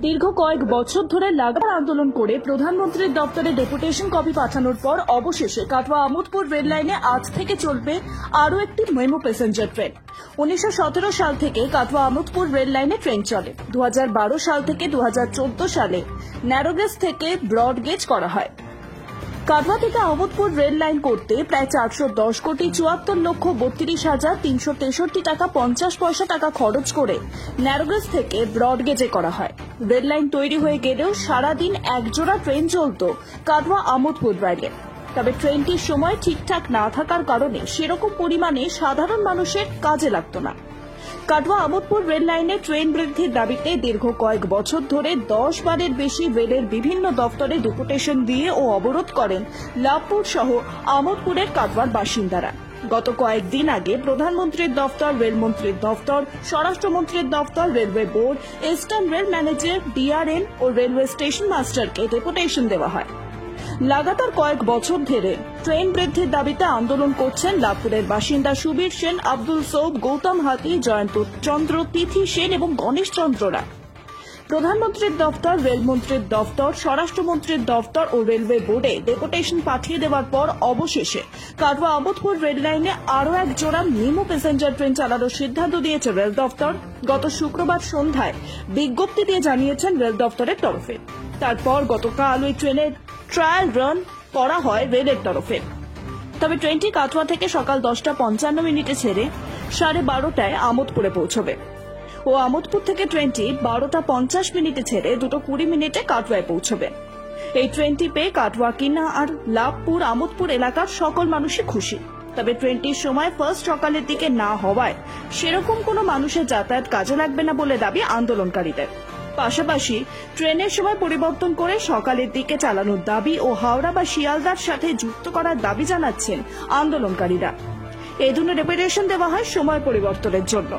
দীর্ঘ কয়েক বছর ধরে লাগাতার আন্দোলন করে প্রধানমন্ত্রীর দপ্তরে ডেপুটেশন কপি পাঠানোর পর অবশেষে কাটোয়া আমোদপুর রেল লাইনে আজ থেকে চলবে আরও একটি মেমো প্যাসেঞ্জার ট্রেন। 1917 সাল থেকে কাটোয়া আমোদপুর রেল লাইনে ট্রেন চলে। 2012 সাল থেকে 2014 সালে ন্যারোগেজ থেকে ব্রড গেজ করা হয়। কাটোয়া থেকে আমোদপুর রেল লাইন করতে প্রায় 410 কোটি 74 লক্ষ 32,363 টাকা 50 পয়সা টাকা খরচ করে ন্যারোগেজ থেকে ব্রডগেজে করা হয়। রেল লাইন তৈরি হয়ে গেলেও সারাদিন একজোড়া ট্রেন চলত কাটোয়া আমোদপুর রেলে। তবে ট্রেনটির সময় ঠিকঠাক না থাকার কারণে সেরকম পরিমাণে সাধারণ মানুষের কাজে লাগত না। কাটোয়া আমোদপুর রেল লাইনে ট্রেন বৃদ্ধির দাবিতে দীর্ঘ কয়েক বছর ধরে 10 বারের বেশি রেলের বিভিন্ন দপ্তরে ডেপুটেশন দিয়ে ও অবরোধ করেন লাভপুর সহ আমোদপুরের কাটোয়ার বাসিন্দারা। গত কয়েকদিন আগে প্রধানমন্ত্রীর দফতর, রেলমন্ত্রীর দফতর, স্বরাষ্ট্রমন্ত্রীর দফতর, railway board, eastern rail manager, DRM ও রেলওয়ে স্টেশন মাস্টারকে ডেপুটেশন দেওয়া হয়। লাগাতার কয়েক বছর ধরে ট্রেন বৃদ্ধির দাবিতে আন্দোলন করছেন লাভপুরের বাসিন্দা সুবীর সেন, আব্দুল সৌদ, গৌতম হাতি, জয়ন্ত চন্দ্র, তিথি সেন এবং গণেশ চন্দ্ররা। প্রধানমন্ত্রীর দফতর, রেলমন্ত্রীর দফতর, স্বরাষ্ট্রমন্ত্রীর দফতর ও রেলওয়ে বোর্ডে ডেপুটেশন পাঠিয়ে দেওয়ার পর অবশেষে কাটোয়া আমোদপুর রেল লাইনে আরও এক জোড়া মেমো প্যাসেঞ্জার ট্রেন চালানোর সিদ্ধান্ত দিয়েছে রেল দফতর। গত শুক্রবার সন্ধ্যায় বিজ্ঞপ্তি দিয়ে জানিয়েছেন রেল দফতরের তরফে। তারপর গতকাল ওই ট্রেনের ট্রায়াল রান করা হয় রেলের তরফে। তবে ট্রেনটি কাটোয়া থেকে সকাল 10:55 ছেড়ে 12:30টায় আমোদপুরে পৌঁছবে ও আমোদপুর থেকে ট্রেনটি 12:50 ছেড়ে 2:20 কাটোয়ায় পৌঁছবে। এই ট্রেনটি পেয়ে কাটোয়া, কিনা আর লাভপুর, আমোদপুর এলাকার সকল মানুষই খুশি। তবে ট্রেনটির সময় ফার্স্ট সকালের দিকে না হওয়ায় সেরকম কোনো মানুষের যাতায়াত কাজে লাগবে না বলে দাবি আন্দোলনকারীদের। পাশাপাশি ট্রেনের সময় পরিবর্তন করে সকালের দিকে চালানোর দাবি ও হাওড়া বা শিয়ালদার সাথে যুক্ত করার দাবি জানাচ্ছেন আন্দোলনকারীরা। এই জন্য ডেপুটেশন দেওয়া হয় সময় পরিবর্তনের জন্য।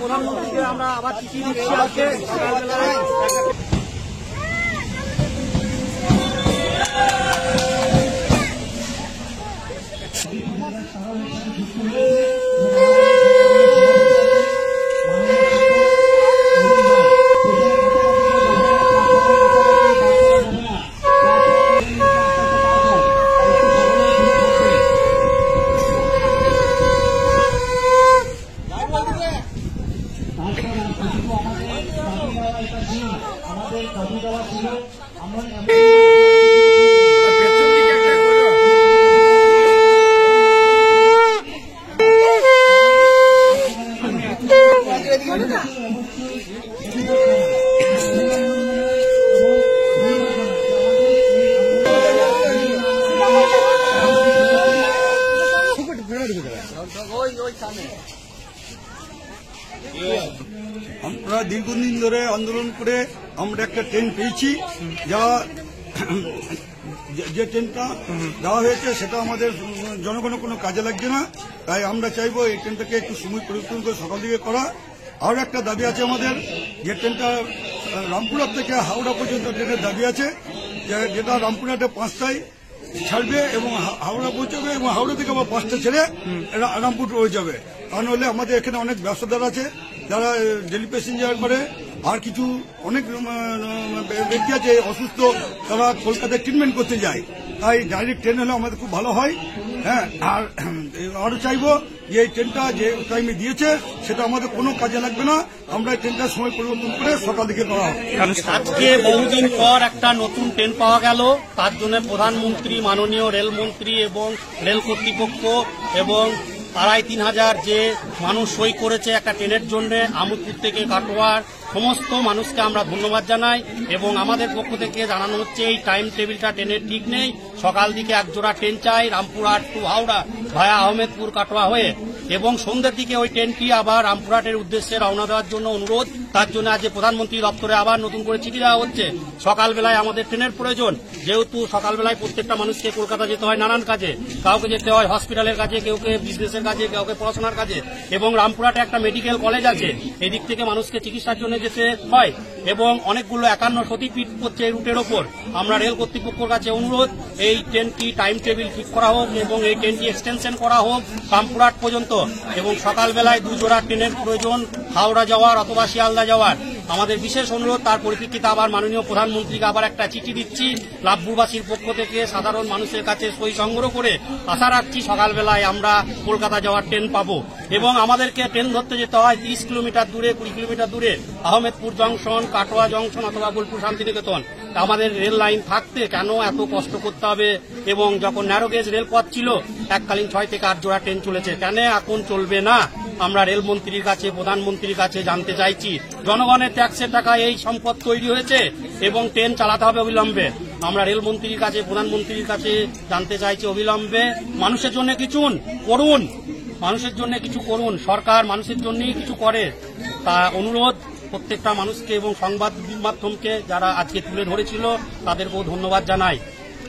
প্রধানমন্ত্রীকে আমরা আবার চিঠি দিচ্ছি আজকে সকালবেলায়। আমাদের দাবি দেওয়া ছিল আমরা আমরা দীর্ঘদিন ধরে আন্দোলন করে আমরা একটা ট্রেন পেয়েছি, যা যে ট্রেনটা দেওয়া হয়েছে সেটা আমাদের জনগণের কোনো কাজে লাগছে না। তাই আমরা চাইবো এই ট্রেনটাকে একটু সময় পরিবর্তন করে সকাল দিকে করা। আরও একটা দাবি আছে আমাদের, যে ট্রেনটা রামপুরহাট থেকে হাওড়া পর্যন্ত ট্রেনের দাবি আছে, যেটা রামপুরহাটে 5টায় ছাড়বে এবং হাওড়া পৌঁছবে এবং হাওড়া থেকে আবার 5টা ছেড়ে রামপুর হয়ে যাবে। কারণ হলে আমাদের এখানে অনেক ব্যবসাদার আছে যারা ডেলি প্যাসেঞ্জার করে, আর কিছু অনেক ব্যক্তি আছে অসুস্থ, তারা কলকাতায় ট্রিটমেন্ট করতে যায়। তাই ডাইরেক্ট ট্রেন হলে আমাদের খুব ভালো হয়। হ্যাঁ, আর আরও চাইবো যে এই ট্রেনটা যে টাইমে দিয়েছে সেটা আমাদের কোনো কাজে লাগবে না। আমরা এই ট্রেনটার সময় পরিবর্তন করে সকাল দিকে করা হবে। আজকে বহুদিন পর একটা নতুন ট্রেন পাওয়া গেল, তার জন্য প্রধানমন্ত্রী, মাননীয় রেলমন্ত্রী এবং রেল কর্তৃপক্ষ এবং 2,500-3 হাজার যে মানুষ সই করেছে একটা ট্রেনের জন্য আমোদপুর থেকে কাটোয়ার সমস্ত মানুষকে আমরা ধন্যবাদ জানাই। এবং আমাদের পক্ষ থেকে জানানো হচ্ছে এই টাইম টেবিলটা ট্রেনের ঠিক নেই। সকাল দিকে এক জোড়া ট্রেন চাই রামপুরহাট টু হাওড়া ভায়া আহমেদপুর কাটোয়া হয়ে, এবং সন্ধ্যের দিকে ওই ট্রেনটি আবার রামপুরহাটের উদ্দেশ্যে রওনা দেওয়ার জন্য অনুরোধ। তার জন্য আজ প্রধানমন্ত্রী দপ্তরে আবার নতুন করে চিঠি দেওয়া হচ্ছে। সকালবেলায় আমাদের ট্রেনের প্রয়োজন, যেহেতু সকালবেলায় প্রত্যেকটা মানুষকে কলকাতা যেতে হয় নানান কাজে, কাউকে যেতে হয় হসপিটালের কাজে, কেউকে বিজনেসের কাজে, কাউকে পড়াশোনার কাজে, এবং রামপুরহাটে একটা মেডিকেল কলেজ আছে, এদিক থেকে মানুষকে চিকিৎসার জন্য যেতে হয়, এবং অনেকগুলো 51 সতীপীঠ পড়ছে এই রুটের ওপর। আমরা রেল কর্তৃপক্ষের কাছে অনুরোধ, এই ট্রেনটি টাইম টেবিল ঠিক করা হোক এবং এই ট্রেনটি এক্সটেনশন করা হোক রামপুরহাট পর্যন্ত, এবং সকালবেলায় 2 জোড়া ট্রেনের প্রয়োজন হাওড়া যাওয়ার অথবা শিয়ালদা যাওয়ার। আমাদের বিশেষ অনুরোধ, তার পরিপ্রেক্ষিতে আবার মাননীয় প্রধানমন্ত্রীকে আবার একটা চিঠি দিচ্ছি লাভপুরবাসীর পক্ষ থেকে, সাধারণ মানুষের কাছে সই সংগ্রহ করে আশা রাখছি সকালবেলায় আমরা কলকাতা যাওয়ার ট্রেন পাবো। এবং আমাদেরকে ট্রেন ধরতে যেতে হয় 30 কিলোমিটার দূরে, 20 কিলোমিটার দূরে আহমেদপুর জংশন, কাটোয়া জংশন অথবা বোলপুর শান্তিনিকেতন। আমাদের রেল লাইন থাকতে কেন এত কষ্ট করতে হবে? এবং যখন ন্যারোগেজ রেলপথ ছিল, এককালীন 6 থেকে 8 জোড়া ট্রেন চলেছে, কেন এখন চলবে না? আমরা রেলমন্ত্রীর কাছে, প্রধানমন্ত্রীর কাছে জানতে চাইছি। জনগণের ট্যাক্সের টাকা এই সম্পদ তৈরি হয়েছে এবং ট্রেন চালাতে হবে অবিলম্বে। আমরা রেলমন্ত্রীর কাছে, প্রধানমন্ত্রীর কাছে জানতে চাইছি অবিলম্বে মানুষের জন্য কিছু করুন, মানুষের জন্য কিছু করুন। সরকার মানুষের জন্যই কিছু করে, তা অনুরোধ প্রত্যেকটা মানুষকে এবং সংবাদ মাধ্যমকে যারা আজকে তুলে ধরেছিল তাদেরকেও ধন্যবাদ জানাই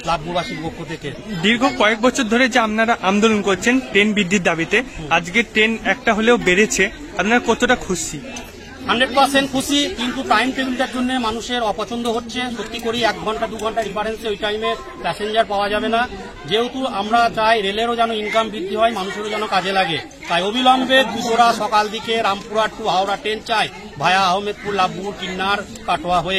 লাভপুরবাসীর পক্ষ থেকে। দীর্ঘ কয়েক বছর ধরে যে আপনারা আন্দোলন করছেন ট্রেন বৃদ্ধির দাবিতে, আজকে ট্রেন একটা হলেও বেড়েছে, আপনারা কতটা খুশি? 100% খুশি, কিন্তু টাইম টেবিলটার জন্য মানুষের অপছন্দ হচ্ছে। সত্যি করি 1 ঘন্টা 2 ঘন্টা ডিফারেন্সে ওই টাইমে প্যাসেঞ্জার পাওয়া যাবে না। যেহেতু আমরা চাই রেলেরও যেন ইনকাম বৃদ্ধি হয়, মানুষেরও যেন কাজে লাগে, তাই অবিলম্বে 2 জোড়া সকাল দিকে রামপুরহাট টু হাওড়া ট্রেন চাই, ভায়া আহমেদপুর, লাভপুর, কিন্নার, কাটোয়া হয়ে।